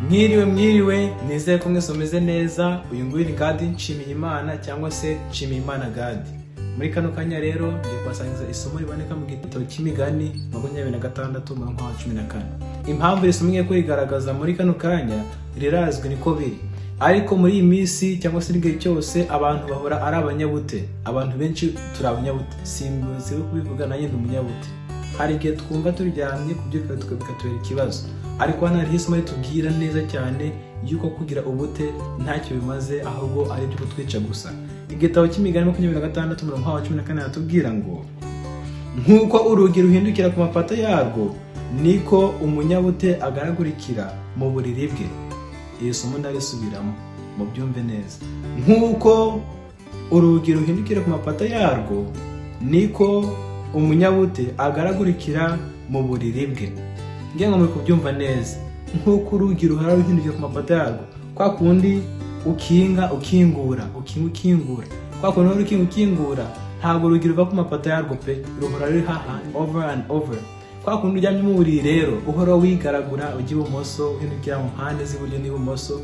Mwiriwe nizeye ko mwese mumeze neza. Uyu nguyu ni Gadi Nshimiyimana cyangwa se Nshimiyimana Gadi. Muri kano kanya rero ngiye kubasangiza isomo riboneka mu gitabo cy'Imigani 26:14. Impamvu isomo ngiye kurigaragaza muri kano kanya rirazwi niko biri. Ariko muri iyi minsi cyangwa se igihe cyose abantu bahora ari abanyabute. Abantu benshi turi abanyabute. Simbuze kubivuga nanjye ndi umunyabute. Hari igihe twumva turyamye kubyuka bikatubera ikibazo. Ariko hano hari isomo ritubwira neza cyane yuko kugira ubute ntacyo bimaze, ahubwo ari byo kutwica gusa. Igitabo cy'Imigani 26:14 hatubwira ngo nkuko urugi ruhindukira ku mapata yarwo niko umunyabute agaragurikira mu buriri bwe. Iyi somo ndarisubiramo mu byumve neza. Nkuko urugi ruhindukira ku mapata yarwo niko umunyabute agaragurikira mu buriri bwe. Ngiye ngo muri kubyumva neza. Nkuko urugi ruhara ruhindukira ku mapata yarwo, kwa kundi ukingura. Kwa kundi ukingura ntabwo urugi ruva ku mapata yarwo pe, ruhora ruri haha over and over. Kwa kundi ujyanye mu buriri rero uhora wigaragura ujya ibumoso uhindukira mu mpande z'iburyo n'ibumoso,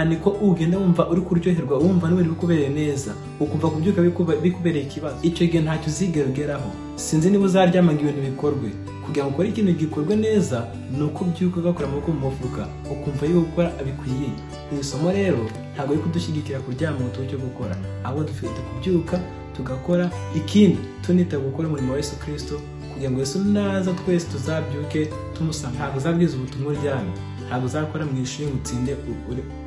niko ugenda wumva uri kuryoherwa, wumva n'ibintu bikubereye neza, ukumva kubyuka bikubereye ikibazo. Icyo gihe ntacyo uzigera ugeraho. Sinzi niba uzaryamaga ibintu bikorwe. Kugira ngo ukore ikintu gikorwe neza nuko ubyuka ugakora amaboko mu mufuka, ukumva yuko gukora abikwiye. Iri somo rero ntabwo ari kudushyigikira kuryama ngo tujye gukora, ahubwo dufite kubyuka tugakora. Ikindi tunita gukora umurimo wa Yesu Kristo, kugira ngo Yesu naza twese tuzabyuke tumusanga. Ntabwo uzabwiza ubutumwa uryamye, ntabwo uzakora mu ishuri ngo utsinde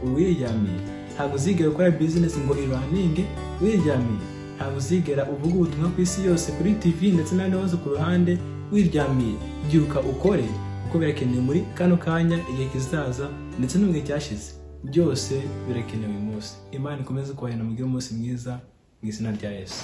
uwiryamiye, ntabwo uzigera ukora business ngo ibaninge wiryamiye, ntabwo uzigera uvuga ubutumwa ku isi yose kuri TV ndetse n'ahandi hose ku ruhande wiryamiye. Byuka ukore kuko birakenewe muri kano kanya, igihe kizaza ndetse no mu gihe cyashize. Byose birakenewe uyu munsi. Imana ikomeze kubahana mugire umunsi mwiza mu izina rya Yesu.